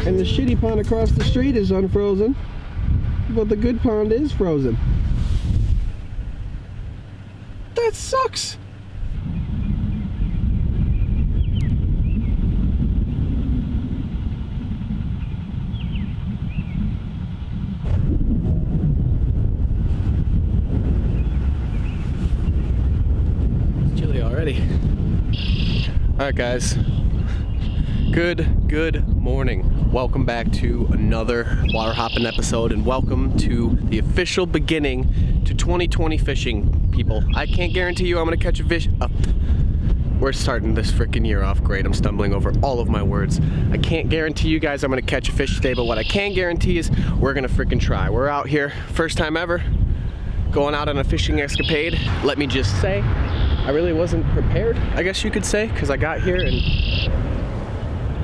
And the shitty pond across the street is unfrozen, but the good pond is frozen. That sucks. It's chilly already. All right, guys. Good morning. Welcome back to another water hopping episode, and welcome to the official beginning to 2020 fishing, people. I can't guarantee you I'm gonna catch a fish. We're starting this freaking year off great. I'm stumbling over all of my words. I can't guarantee you guys I'm gonna catch a fish today, but what I can guarantee is we're gonna freaking try. We're out here, first time ever, going out on a fishing escapade. Let me just say, I really wasn't prepared, I guess you could say, because I got here and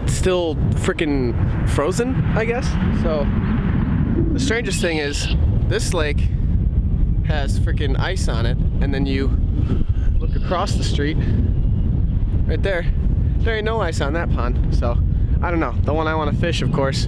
still freaking frozen, I guess. So the strangest thing is this lake has freaking ice on it, and then you look across the street right there ain't no ice on that pond. So I don't know, the one I want to fish, of course,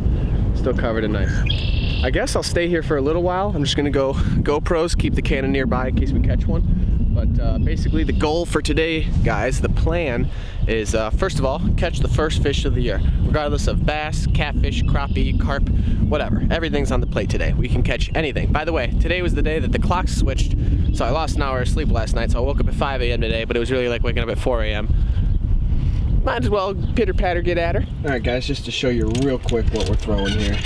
still covered in ice. I guess I'll stay here for a little while. I'm just gonna go GoPros, keep the Canon nearby in case we catch one. But basically the goal for today, guys, the plan is first of all, catch the first fish of the year, regardless of bass, catfish, crappie, carp, whatever. Everything's on the plate today. We can catch anything. By the way, today was the day that the clocks switched, so I lost an hour of sleep last night, so I woke up at 5 a.m. today, but it was really like waking up at 4 a.m. Might as well pitter patter get at her. All right, guys, just to show you real quick what we're throwing here.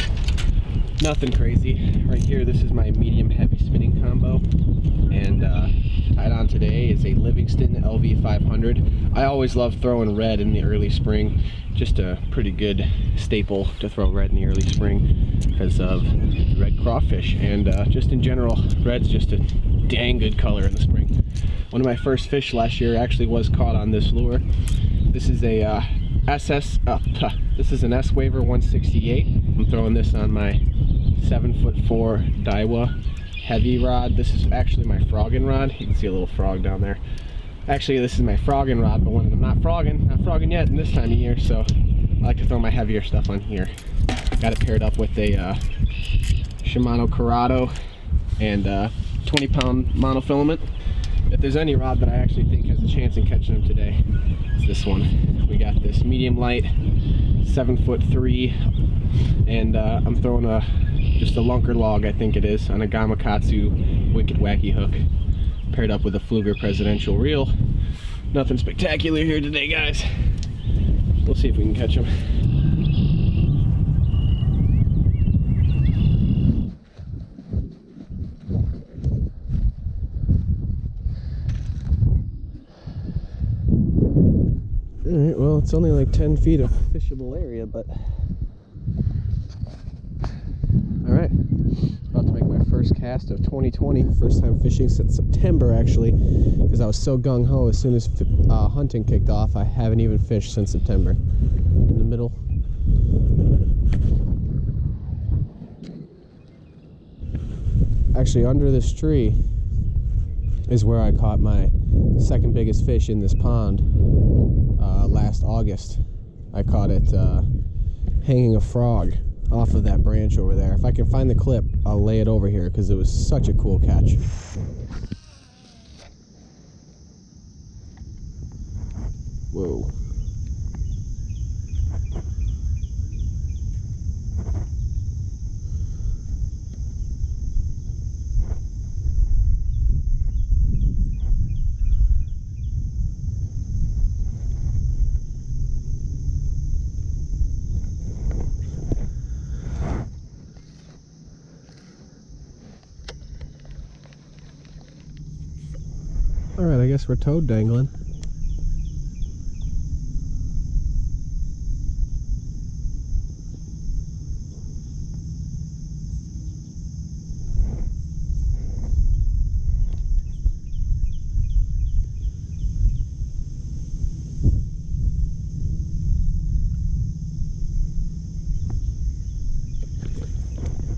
Nothing crazy. Right here, this is my medium heavy spinning combo, and tied on today is a Livingston LV500. I always love throwing red in the early spring. Just a pretty good staple to throw red in the early spring because of red crawfish, and just in general, red's just a dang good color in the spring. One of my first fish last year actually was caught on this lure. This is a this is an S-Waver 168. I'm throwing this on my 7'4" Daiwa heavy rod. This is actually my frogging rod. You can see a little frog down there. Actually, this is my frogging rod, but when I'm not frogging yet in this time of year, so I like to throw my heavier stuff on here. Got it paired up with a Shimano Corrado and 20-pound monofilament. If there's any rod that I actually think has a chance in catching them today, it's this one. We got this medium light 7'3", and I'm throwing just a lunker log, I think it is, on a Gamakatsu Wicked Wacky hook, paired up with a Fluger Presidential reel. Nothing spectacular here today, guys. We'll see if we can catch them. Alright, well, it's only like 10 feet of fishable area, but alright, about to make my first cast of 2020. First time fishing since September, actually, because I was so gung-ho as soon as hunting kicked off. I haven't even fished since September. In the middle. Actually, under this tree is where I caught my second biggest fish in this pond last August. I caught it hanging a frog off of that branch over there. If I can find the clip, I'll lay it over here because it was such a cool catch. Whoa. Alright, I guess we're toad dangling.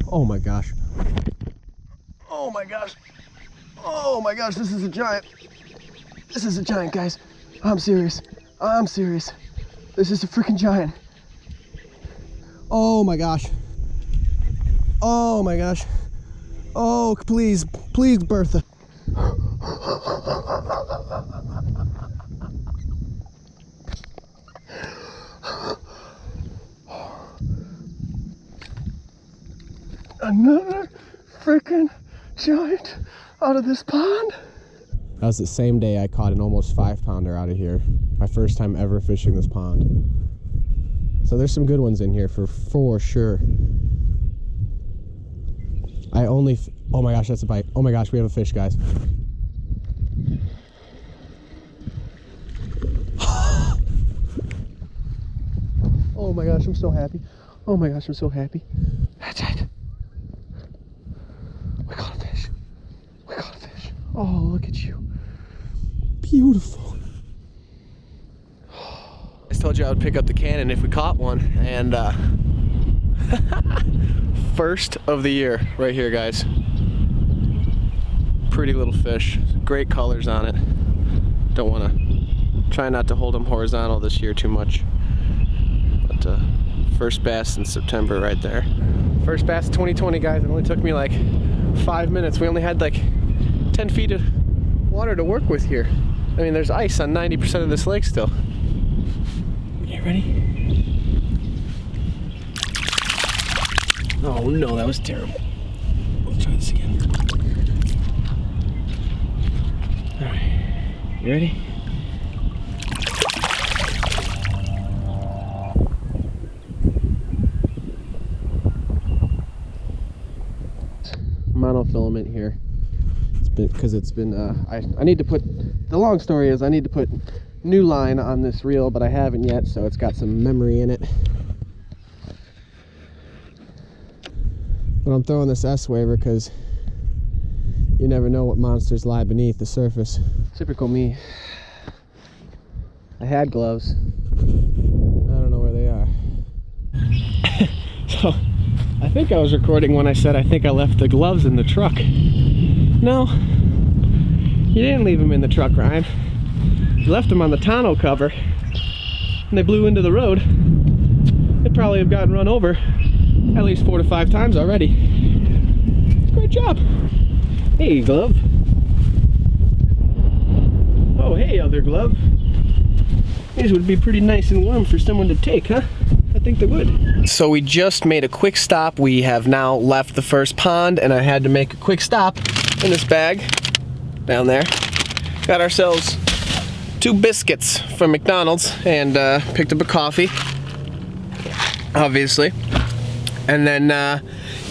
Oh my gosh. Oh my gosh. Oh my gosh, this is a giant. This is a giant, guys. I'm serious. I'm serious. This is a freaking giant. Oh my gosh. Oh my gosh. Oh, please, please, Bertha. Another freaking giant out of this pond. That was the same day I caught an almost 5-pounder out of here. My first time ever fishing this pond. So there's some good ones in here for sure. Oh my gosh, that's a bite. Oh my gosh, we have a fish, guys. Oh my gosh, I'm so happy. Oh my gosh, I'm so happy. That's it. We caught a fish. We caught a fish. Oh, look at you. Beautiful. I told you I would pick up the Canon if we caught one, and first of the year right here, guys. Pretty little fish, great colors on it. Don't want to, try not to hold them horizontal this year too much. But first bass in September right there. First bass 2020, guys. It only took me like 5 minutes. We only had like 10 feet of water to work with here. I mean, there's ice on 90% of this lake still. You ready? Oh no, that was terrible. Let's try this again. Alright, you ready? Monofilament here. Because it's been I need to put, the long story is I need to put new line on this reel, but I haven't yet, so it's got some memory in it. But I'm throwing this S-Waver because you never know what monsters lie beneath the surface. Typical me. I had gloves. I don't know where they are. So I think I was recording when I said I think I left the gloves in the truck. No, you didn't leave them in the truck, Ryan. You left them on the tonneau cover, and they blew into the road. They probably have gotten run over at least 4 to 5 times already. Great job. Hey, glove. Oh, hey, other glove. These would be pretty nice and warm for someone to take, huh? I think they would. So we just made a quick stop. We have now left the first pond, and I had to make a quick stop in this bag down there. Got ourselves 2 biscuits from McDonald's and picked up a coffee, obviously. And then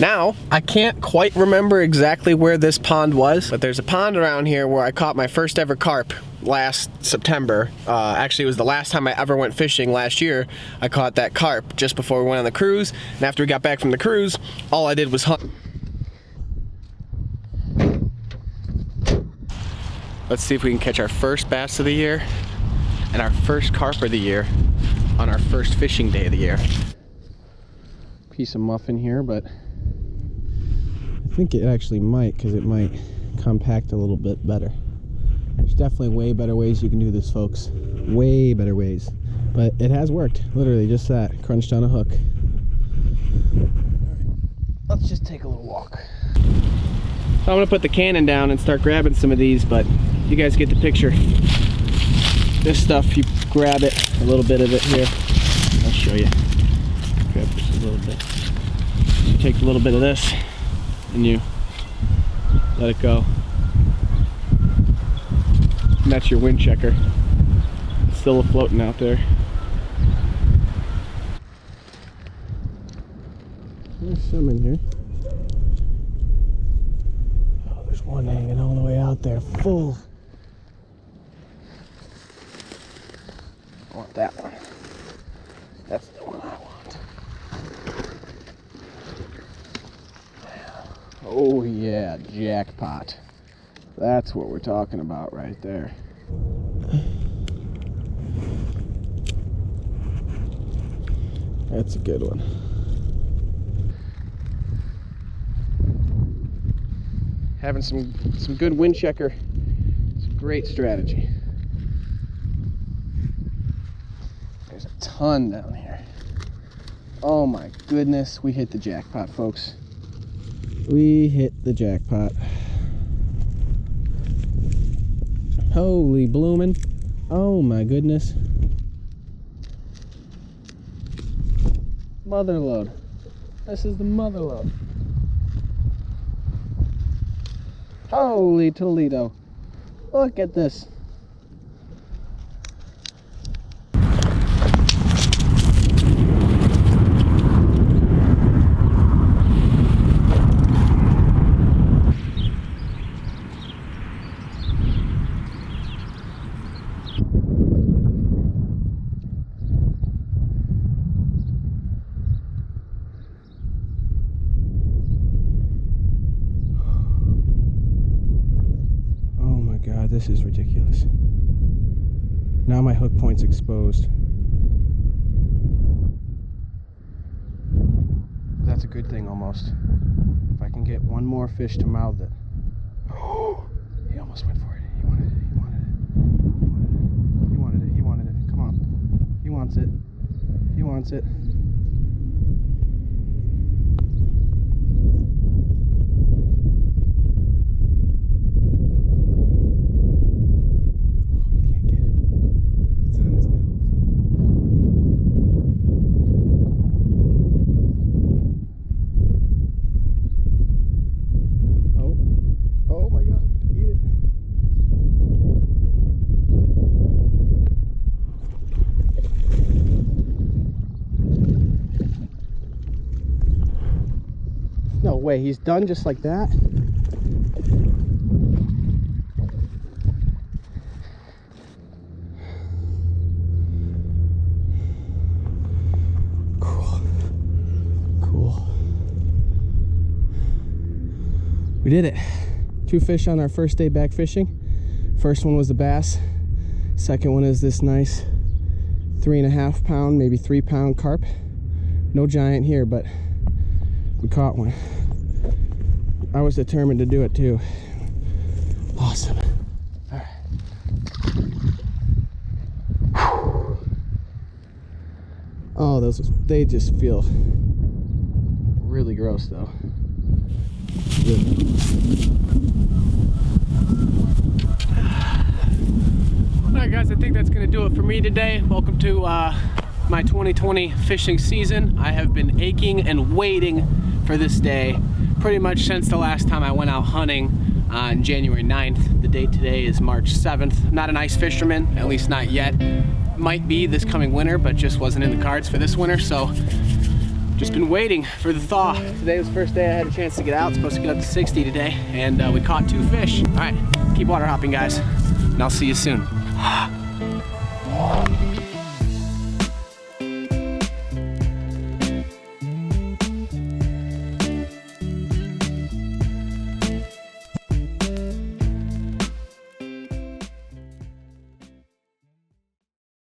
now I can't quite remember exactly where this pond was, but there's a pond around here where I caught my first ever carp last September. Actually, it was the last time I ever went fishing last year. I caught that carp just before we went on the cruise, and after we got back from the cruise, all I did was hunt. Let's see if we can catch our first bass of the year and our first carp of the year on our first fishing day of the year. Piece of muffin here, but I think it actually might, because it might compact a little bit better. There's definitely way better ways you can do this, folks. Way better ways. But it has worked. Literally just that. Crunched on a hook. Alright, let's just take a little walk. So I'm going to put the Canon down and start grabbing some of these, but you guys get the picture. This stuff, you grab it, a little bit of it here. I'll show you. Grab just a little bit. You take a little bit of this and you let it go. And that's your wind checker. It's still floating out there. There's some in here. Oh, there's one hanging all the way out there, full. I want that one. That's the one I want. Oh yeah, jackpot. That's what we're talking about right there. That's a good one. Having some good wind checker is a great strategy. There's a ton down here. Oh my goodness, we hit the jackpot, folks. We hit the jackpot. Holy bloomin'. Oh my goodness. Mother load. This is the mother load. Holy Toledo. Look at this. God, this is ridiculous. Now my hook point's exposed. That's a good thing almost. If I can get one more fish to mouth it. Oh, he almost went for it. He wanted it. He wanted it. He wanted it. He wanted it. He wanted it. Come on. He wants it. He wants it. No way, he's done just like that? Cool. Cool. We did it. 2 fish on our first day back fishing. First one was the bass. Second one is this nice 3.5 pound, maybe 3 pound carp. No giant here, but we caught one. I was determined to do it too. Awesome. All right. Oh, they just feel really gross though. Alright guys, I think that's gonna do it for me today. Welcome to my 2020 fishing season. I have been aching and waiting for this day pretty much since the last time I went out hunting on January 9th. The date today is March 7th. Not an ice fisherman, at least not yet. Might be this coming winter, but just wasn't in the cards for this winter, so just been waiting for the thaw. Today was the first day I had a chance to get out. It's supposed to get up to 60 today, and we caught 2 fish. All right, keep water hopping, guys, and I'll see you soon.